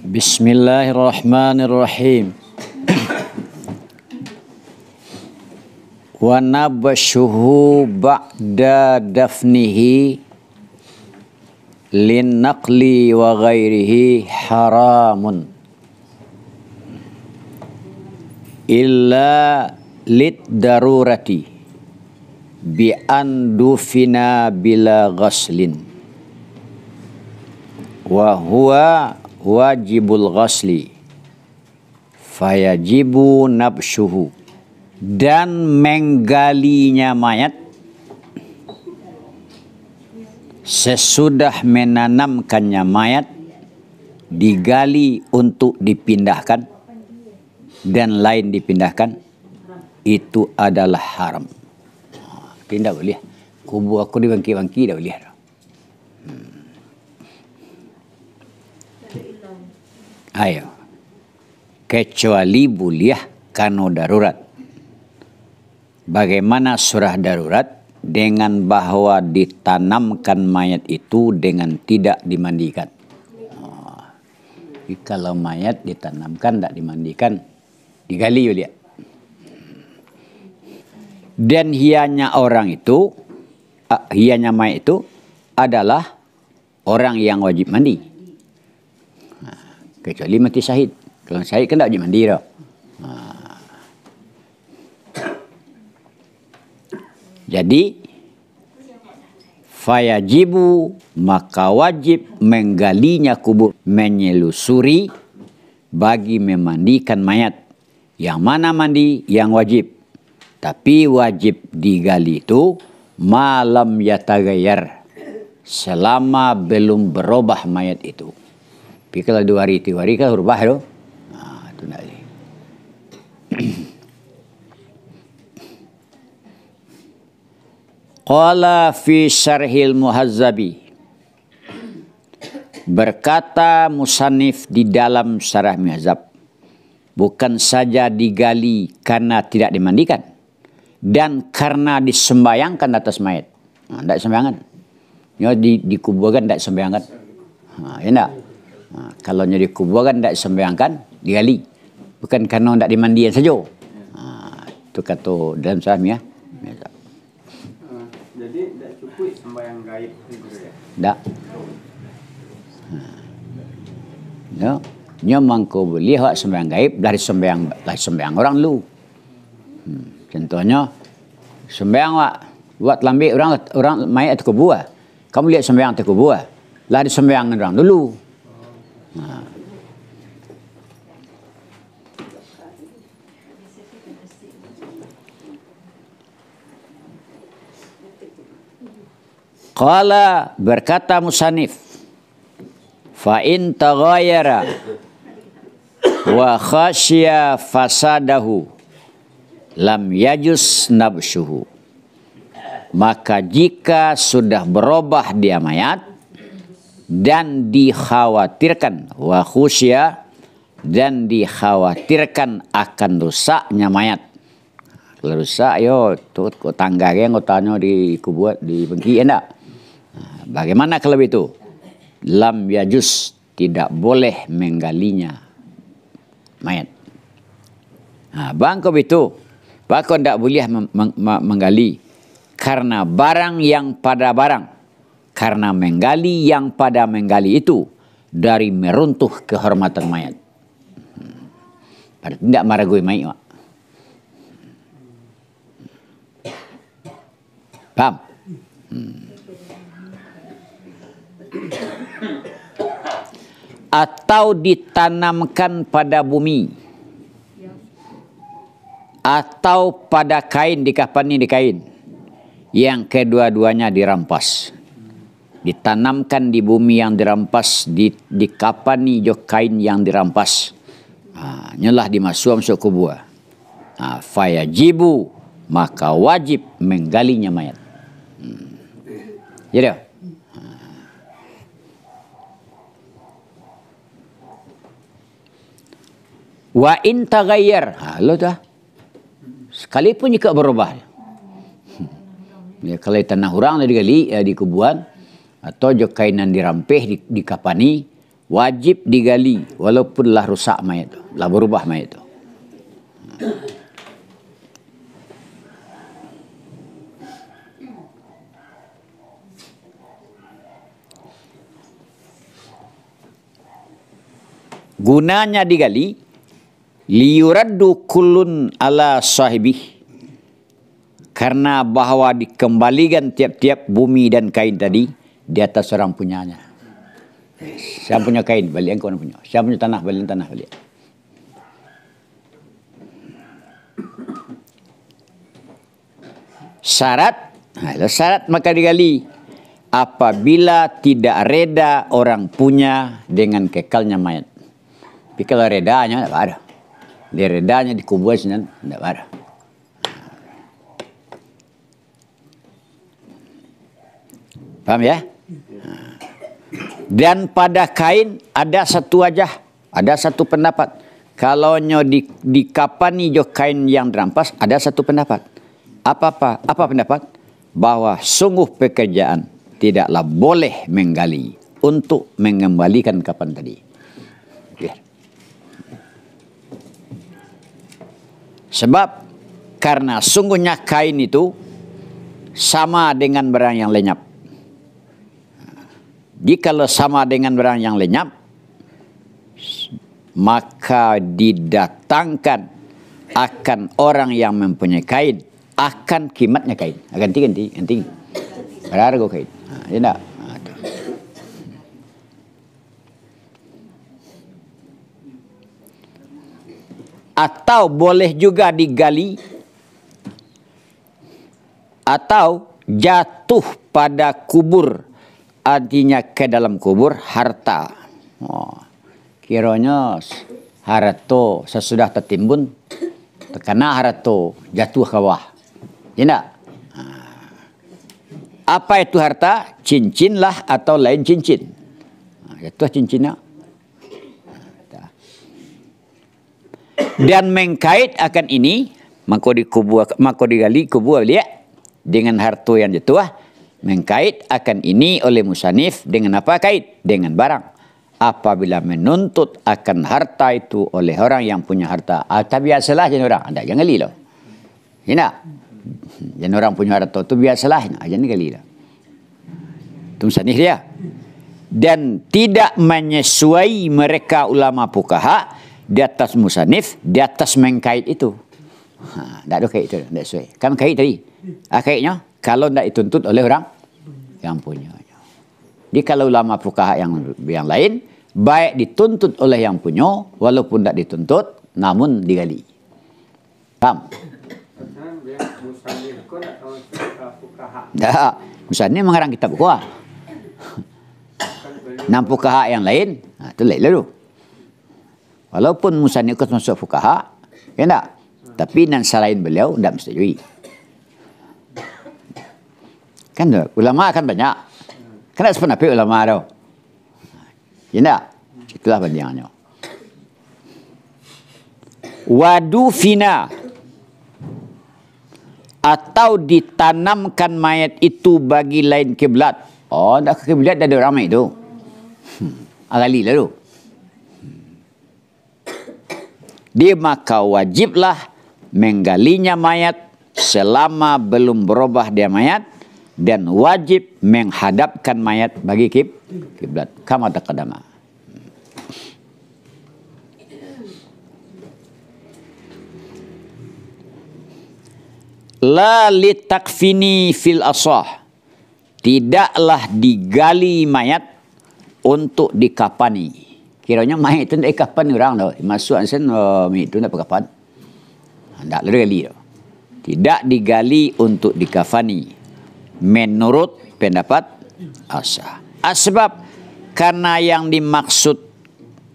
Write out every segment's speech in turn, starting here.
Bismillahirrahmanirrahim. Wa nabshuhu ba'da dafnihi lin naqli wa ghairihi haramun illa lid darurati bi an dufina bila ghaslin wa huwa wajibul ghasli fayajibu nabshuhu, dan menggalinya mayat sesudah menanamkannya mayat digali untuk dipindahkan dan lain dipindahkan itu adalah haram. Tidak boleh. Kubur aku dibangki-bangki dah boleh. Ayo. Kecuali boleh karena darurat. Bagaimana surah darurat? Dengan bahwa ditanamkan mayat itu dengan tidak dimandikan. Kalau mayat ditanamkan tidak dimandikan, digali boleh. Dan hianya orang itu, hianya mayat itu adalah orang yang wajib mandi. Kecuali mati syahid. Kalau syahid kan tak wajib mandi dah. Jadi fayajibu, maka wajib menggalinya kubur, menyelusuri bagi memandikan mayat. Yang mana mandi? Yang wajib. Tapi wajib digali itu malam yatagayyar, selama belum berubah mayat itu. Tapi kalau 2 hari 3 hari kan berubah tu. Itu nak boleh. Qala fi syarhil muhazzabi, berkata musannif di dalam syarah muhazzab, bukan saja digali karena tidak dimandikan dan karena disembayangkan atas mayat. Tidak sembayangan. Dikuburkan tidak sembayangan. Ya tak? Kalau dikuburkan tidak sembayangan, digali. Bukan karena tidak dimandikan saja. Itu kata dalam syarah muhazzab. Jadi tidak cukup sembahyang gaib itu ya? Tak. No. Nyamang ko boleh hak sembahyang gaib dari sembahyang orang dulu. Contohnya sembahyang buat lambi orang mayat atau kubur. Kamu lihat sembahyang atau kubur. Lah sembahyang orang dulu. Qala, berkata musannif, fa in taghayyara wa khasya fasadahu lam yajuz nabshuhu, maka jika sudah berubah dia mayat dan dikhawatirkan wa khusya, dan dikhawatirkan akan rusaknya mayat. Kalau rusak yo tu tangga yang tanya di kubur di bengki endak. Bagaimana kalau itu? Lam yajuz, tidak boleh menggalinya mayat. Bangko itu, bangko tidak boleh menggali karena barang yang pada barang, karena menggali yang pada menggali itu dari meruntuh kehormatan mayat. Tidak maragui mayat. Paham? Atau ditanamkan pada bumi, atau pada kain, dikapani di kain, yang kedua-duanya dirampas. Ditanamkan di bumi yang dirampas, dikapani jo kain yang dirampas. Nyalah dimasuk masuk kubur. Fayajibu, maka wajib menggalinya mayat. Jadi, wa in taghayyar, lo dah. Sekalipun jika berubah. Ya, kalau tanah orang digali di kuburan, atau jo kainan dirampeh dikapani, wajib digali walaupun lah rusak mayat itu, lah berubah mayat itu. Gunanya digali liyuraddu kullun ala sahibih, karena bahwa dikembalikan tiap-tiap bumi dan kain tadi di atas orang punyanya. Siapa punya kain, balik engkau punya. Siapa punya tanah, balik tanah balik. Syarat maka digali apabila tidak reda orang punya dengan kekalnya mayat. Tapi kalau redanya tidak ada. Dia redanya dikubur tidak ada. Paham ya? Dan pada kain ada satu wajah, ada satu pendapat. Kalau dikapani jo kain yang dirampas, ada satu pendapat. Apa pendapat? Bahwa sungguh pekerjaan tidaklah boleh menggali untuk mengembalikan kapan tadi. Biar. Sebab karena sungguhnya kain itu sama dengan barang yang lenyap. Jikalau sama dengan barang yang lenyap, maka didatangkan akan orang yang mempunyai kain, akan kimatnya kain, akan tinggi. Berharga kain. Ya enggak? Atau boleh juga digali atau jatuh pada kubur, artinya ke dalam kubur harta. Kiranya harta sesudah tertimbun terkena harta jatuh ke bawah. Ya enggak? Apa itu harta? Cincin lah atau lain cincin. Jatuh cincinnya. Dan mengkait akan ini, maka digali kubur dia dengan harta yang jatuh. Mengkait akan ini oleh musannif dengan apa kait? Dengan barang. Apabila menuntut akan harta itu oleh orang yang punya harta. Tak biasalah jadi orang. Anda jangan gali loh. Ya jadi orang punya harta itu biasalah. Jangan gali loh. Itu musannif dia. Dan tidak menyesuai mereka ulama fuqaha di atas musannif, di atas mengkait itu. Tak ada kait itu, tak sesuai. Kan kait tadi. Kaitnya kalau tidak dituntut oleh orang yang punya. Jadi kalau ulama fuqaha yang lain, baik dituntut oleh yang punya, walaupun tidak dituntut, namun digali. Paham? Tak. Musannif mengarang kitab fuqaha. Enam fuqaha yang lain, itu lain lalu. Walaupun musannif masuk fuqaha, ya enggak? Tapi dan selain beliau tidak menyetujui. Kan ulama kan banyak. Kan ada sependapat ulama tu. Ya enggak? Itulah panjangnya. Wadufina, atau ditanamkan mayat itu bagi lain kiblat. Oh, dah ke kiblat dah ada ramai tu. Agali lah tu. Dia maka wajiblah menggalinya mayat selama belum berubah dia mayat, dan wajib menghadapkan mayat bagi kiblat kama taqaddama. La litakfini fil asah, tidaklah digali mayat untuk dikapani. Kiranya mayat itu tidak dikapan orang tau. Masuk ansen mayat itu tidak berkapan. Tidak digali tau. Tidak digali untuk dikafani. Menurut pendapat asah. Sebab karena yang dimaksud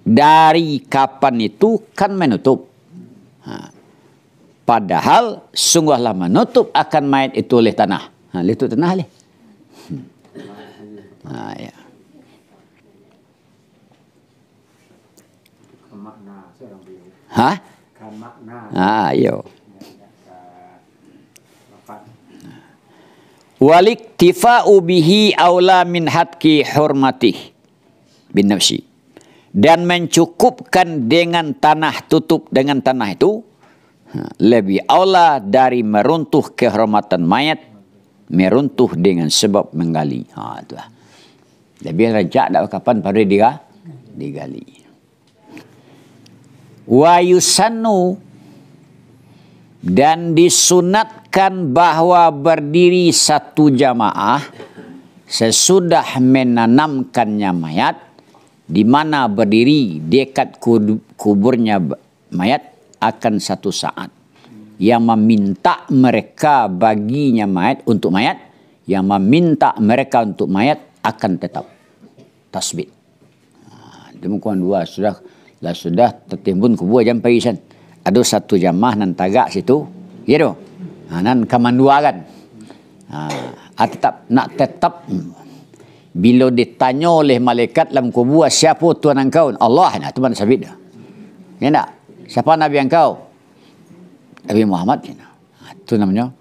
dari kapan itu kan menutup. Padahal sungguhlah menutup akan mayat itu oleh tanah. Itu tanah leh. Ya. Hah? Yo. Waliktifa'u bihi aula min hatki hurmatih bin nafsi. Dan mencukupkan dengan tanah, tutup dengan tanah itu lebih aula dari meruntuh kehormatan mayat, meruntuh dengan sebab menggali. Itulah. Lebih rajak dak kapan pada dia digali. Wa yusannu, dan disunatkan bahwa berdiri satu jamaah sesudah menanamkannya mayat, di mana berdiri dekat kuburnya mayat akan satu saat yang meminta mereka baginya mayat untuk mayat, yang meminta mereka untuk mayat akan tetap tasbih. Demikian dua sudah tertimbun kubur jam paisan. Ada satu jamaah nan tagak situ, ya doh. Nan kamandua kan. Tetap bila ditanya oleh malaikat dalam kubur, siapa Tuhan engkau? Allah. Nah, tu mana sabit dah. Ya tak? Siapa Nabi engkau? Nabi Muhammad. Itu namanya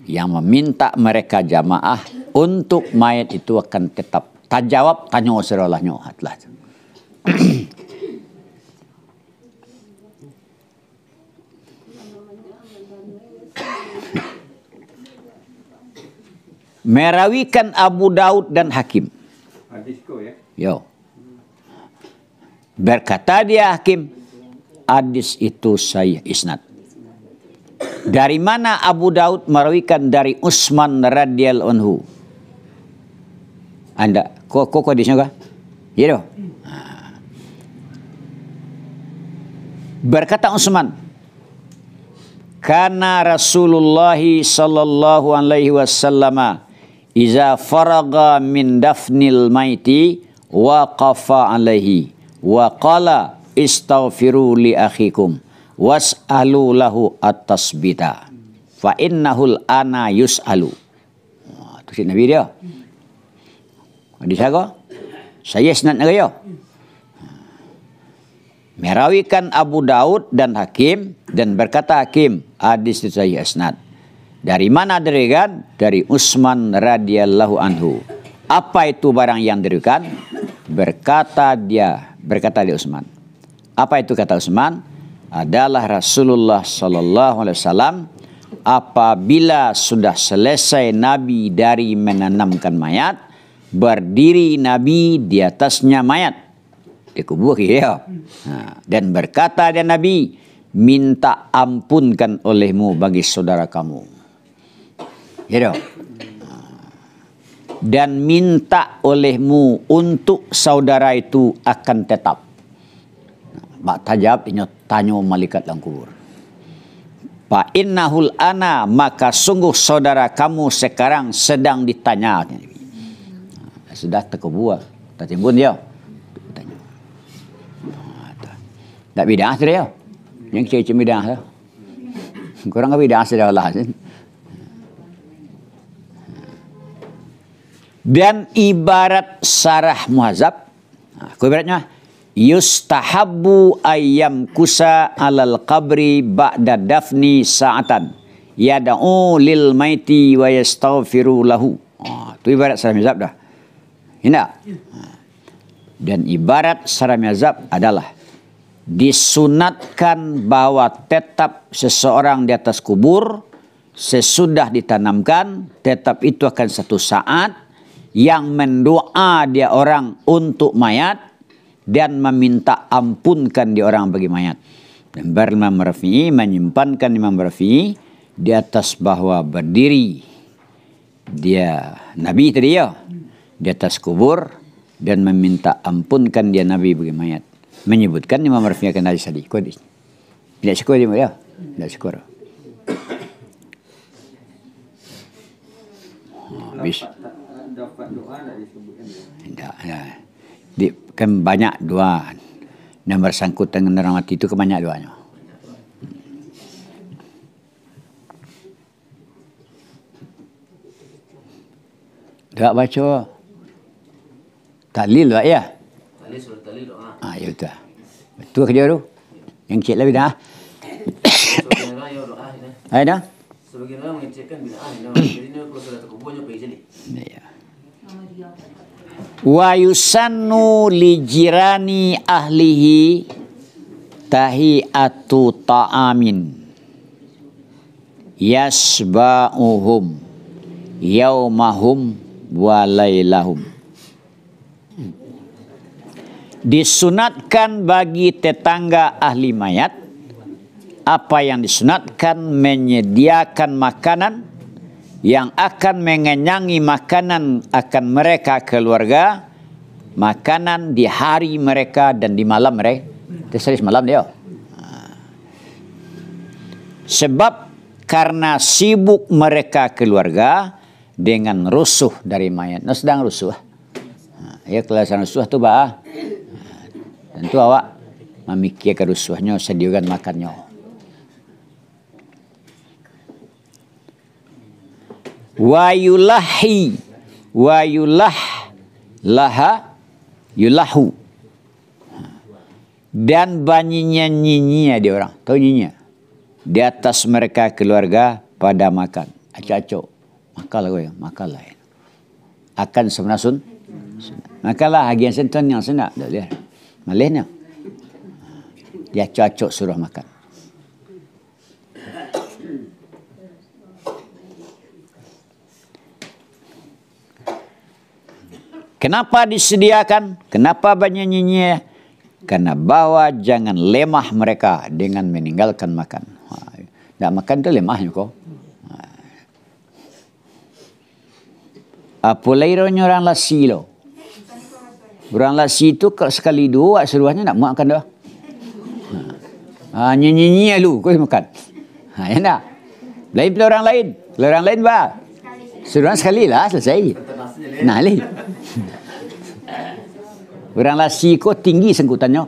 yang meminta mereka jamaah untuk mayat itu akan tetap. Tak jawab, tanya serolahnya. Itulah. Merawikan Abu Daud dan Hakim. Hadis ko ya. Yo. Berkata dia Hakim, hadis itu sahih isnad. Dari mana Abu Daud merawikan dari Utsman radhiyallahu anhu? Anda, kok hadisnya kah? Ya doh. Berkata Utsman, karena Rasulullah sallallahu alaihi wasallam iza faraga min dafnil maiti waqafa alaihi wa qala istaghfiru li akhikum was'alu lahu at-tasbita fa innahul ana yus'alu. Itu si Nabi dia. Hadis apa? Saya isnad dia. Merawikan Abu Daud dan Hakim, dan berkata Hakim, hadis itu sahih isnad. Dari mana diriwayatkan? Dari Utsman radhiyallahu anhu. Apa itu barang yang diriwayatkan? Berkata dia Utsman. Apa itu kata Utsman? Adalah Rasulullah sallallahu alaihi wasallam apabila sudah selesai Nabi dari menanamkan mayat, berdiri Nabi di atasnya mayat. Dikubur ya. Dan berkata dia Nabi, minta ampunkan olehmu bagi saudara kamu. Ya doh. Dan minta olehmu untuk saudara itu akan tetap. Mak tajab tanya malaikat dalam kubur. Fa innahul ana, maka sungguh saudara kamu sekarang sedang ditanya. Sudah terkubur, tertimbun dia. Tanya. Tak bidah dia. Yang cecim bidah. Kurang ke bidah sudah Allah. Dan ibarat sarah muhazab, aku ibaratnya yustahabbu ayyam kusa alal qabri ba'da dafni sa'atan yada'u lil maiti wa yastaghfiru lahu. Itu ibarat sarah muhazab dah. Ini. Dan ibarat sarah muhazab adalah disunatkan bahwa tetap seseorang di atas kubur sesudah ditanamkan, tetap itu akan satu saat yang mendoa dia orang untuk mayat dan meminta ampunkan dia orang bagi mayat. Dan Imam Rafi'i menyimpankan Imam Rafi'i di atas bahwa berdiri dia Nabi tadi ya di atas kubur dan meminta ampunkan dia Nabi bagi mayat. Menyebutkan Imam Rafi'i akan hadis tadi. Tidak syukur dia ya. Tidak syukur. Habis. Dapat doa tak disebutkan ya? Tidak. Kan banyak doa. Yang bersangkut dengan orang mati itu kebanyak doanya. Tak baca. Tahlil lah ya. Tahlil surat tahlil doa. Ya betul. Betul kerja tu. Yang cik lebih dah. Surat doa ya doa. Ada? Sebagian orang mengecekkan binaan. Jadi ini kalau sudah terkumpulnya pergi sini. Ya. Wa yusannu li jirani ahlihi tahiyatu ta'amin yasba'uhum yaumahum wa lailahum. Disunatkan bagi tetangga ahli mayat apa yang disunatkan, menyediakan makanan yang akan mengenyangi makanan akan mereka keluarga, makanan di hari mereka dan di malam mereka. Terus malam dia. Sebab karena sibuk mereka keluarga dengan rusuh dari mayat. Nah, sedang rusuh. Ya, kalau sedang rusuh tu bah. Tentu awak memikirkan rusuhnya, sediakan makannya. Wa yulahi wa yulahu, dan banyinya nyinyia dia orang, tahu nyinyia di atas mereka keluarga pada makan. Acak-acok makalah gue, makalah akan sebenarnya makalah hagian sentuhan yang sendak dah lihat malihnya dia acak-acok suruh makan. Kenapa disediakan? Kenapa banyak nyinyir? Karena bahwa jangan lemah mereka dengan meninggalkan makan. Tak makan tu lemahnya kok. Apa laironya orang lasi lo? Orang lasi tu sekali dua seluruhnya nak makan dah. Nyinyir lu kau makan. Ya nak. Lain pada orang lain. Kalau orang lain bah. Seluruhnya sekali lah selesai. Nah leh. Orang lasi kau tinggi sengkutannya.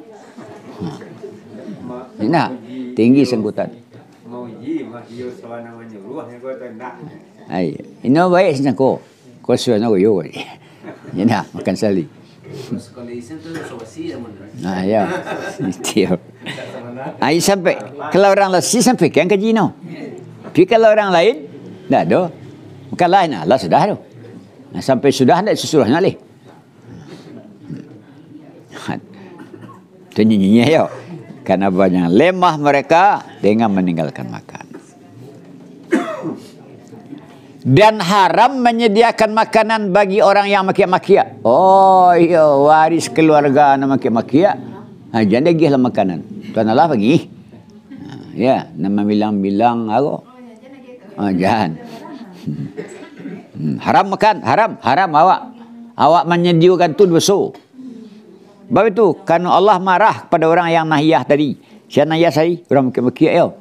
Nah, tinggi sengkutan. Mau ji, dia soal namanya ruah yang kau tak. Ai, ini baik sini kau. Kau sudah nak yo. Ya nak makan sekali. Kalau isen tu soasi zaman. Nah ya, itu. Ai sampai kalau orang lasi sampai kan kaji no. Tapi kalau orang lain, dah do. Bukan lain lah sudah do. Nah, sampai sudah nak susuruhnya leh. Itu nyinyir ya. Karena banyak lemah mereka dengan meninggalkan makan. Dan haram menyediakan makanan bagi orang yang makia-makia. Oh iya, waris keluarga nak makia-makia. Jangan dia lah makanan. Tuan Allah bagi. Ya, nama bilang-bilang aku. Jangan. Haram makan, haram awak. Awak menyediakan tu dosa. Sebab itu, karena Allah marah kepada orang yang nahiyah tadi. Siapa nahiyah saya? Orang makia-makia ya.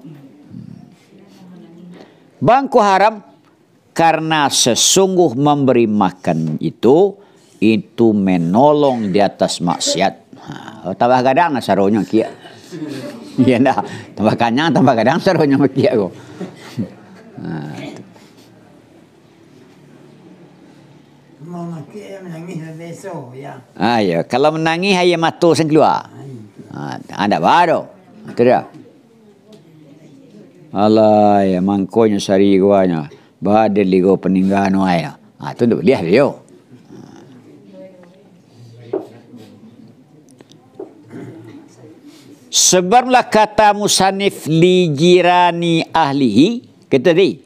Bangku haram, karena sesungguh memberi makan itu menolong di atas maksiat. Tambah kadang saronya kia. Ya dah, tambah kanyang, tambah kadang saronya makia ko. Ya, kalau menangis ayam matu sen keluar. Ada baru. Itu dia. Allah ya mangkonya sari guanya. Badel ligo peninggalan waya. Itu dah lihat dia. Sebablah kata musannif li jirani ahlihi, kata dia,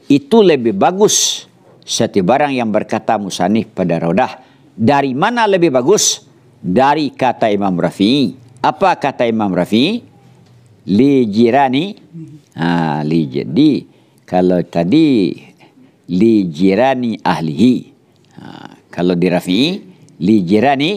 itu lebih bagus setiap barang yang berkata musannif pada rodah. Dari mana lebih bagus? Dari kata Imam Rafi'i. Apa kata Imam Rafi'i? Li jirani. Li jadi kalau tadi li jirani ahlihi. Kalau di Rafi'i li jirani.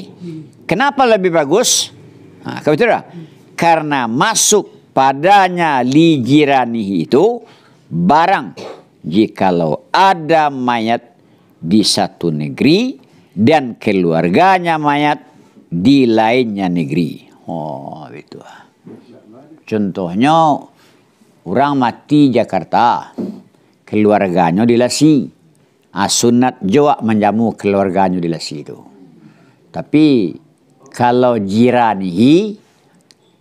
Kenapa lebih bagus? Kau betul tak? Karena masuk padanya li jiranihi itu barang jikalau ada mayat di satu negeri dan keluarganya mayat di lainnya negeri. Oh, itu. Contohnya orang mati Jakarta, keluarganya di Lasi. Sunat jawab menjamu keluarganya di Lasi itu. Tapi kalau jiranihi,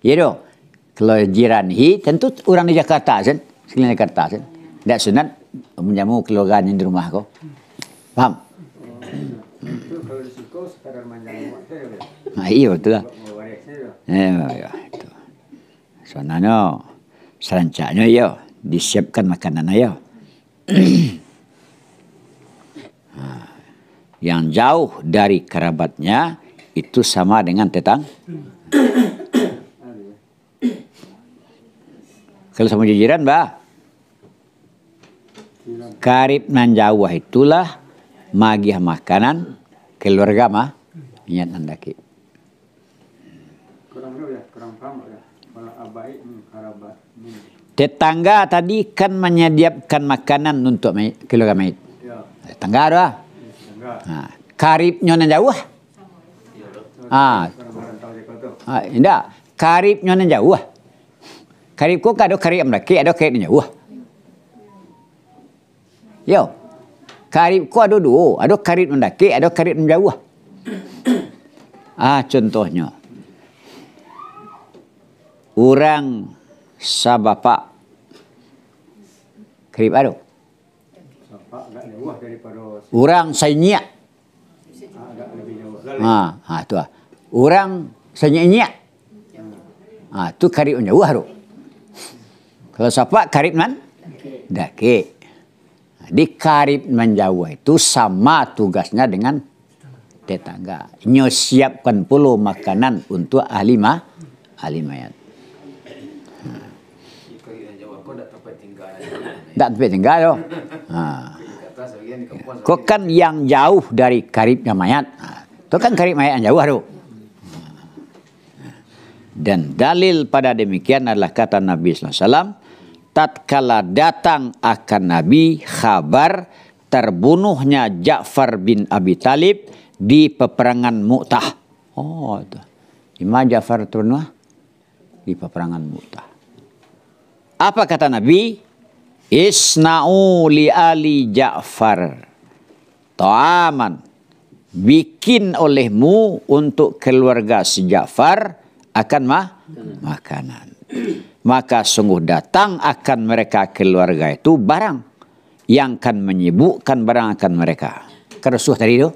ya doh, kalau jiranihi tentu orang di Jakarta kan, sekalian Jakarta kan. Tidak sunat menjamu keluarganya di rumah kau. Paham? Itu kalau di Siko sekadar manjang muat saja. Nah, iya betul lah. Mau waris saja. Ya, itu. Soalnya serancanya ya disiapkan makanan ya. Yang jauh dari kerabatnya itu sama dengan kalau sama jiran, bah. Karib nan jauh itulah magiah makanan keluarga mah ingat andaki. Kurang paham ya. Kalau abai kerabat. Tetangga tadi kan menyediakan makanan untuk keluarga mayit. Ya. Tetangga ada. Nah, karibnya nan jauh. Tidak. Karibnya nan jauh. Karib ko ada karib mendaki, ada karib nan jauh. Yo. Karib ko ada dua, ada karib mendaki, ada karib nan jauh. Contohnya. Orang sabapa karib ada. Sapak agak jauh daripada Orang sainya. agak lebih jauh. Tu ah. Orang sainya. Tu karib jauh haru. Kalau sapak karib man daki. Di karib menjauh itu sama tugasnya dengan tetangga. Nyo siapkan pula makanan untuk ahli mayat. Tak tempat tinggal loh. Kau kan yang jauh dari karibnya mayat. Itu kan karib mayat yang jauh haru. Dan dalil pada demikian adalah kata Nabi SAW. Tatkala datang akan Nabi kabar terbunuhnya Ja'far bin Abi Talib di peperangan Mu'tah. Oh, itu. Imam Ja'far terbunuh di peperangan Mu'tah. Apa kata Nabi? Isna'u li ali Ja'far ta'aman. Bikin olehmu untuk keluarga si Ja'far akan makanan. Maka sungguh datang akan mereka keluarga itu barang yang akan menyibukkan barang akan mereka. Kerusuh tadi itu.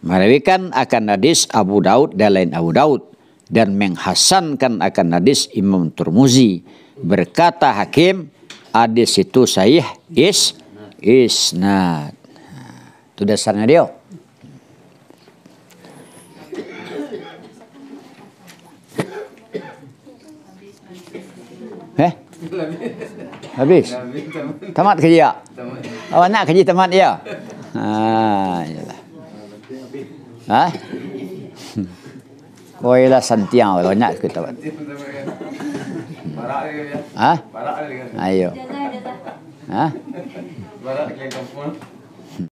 Merawikan akan hadis Abu Daud dan lain Abu Daud. Dan menghasankan akan hadis Imam Turmuzi. Berkata hakim, hadis itu sahih isnad. Itu dasarnya dia. Habis. Tamat kerja ya? Awak nak kerja tamat ya? Yalah. Kau ialah santiang kalau nak ke tamat. Ayo. Barak ke kampung.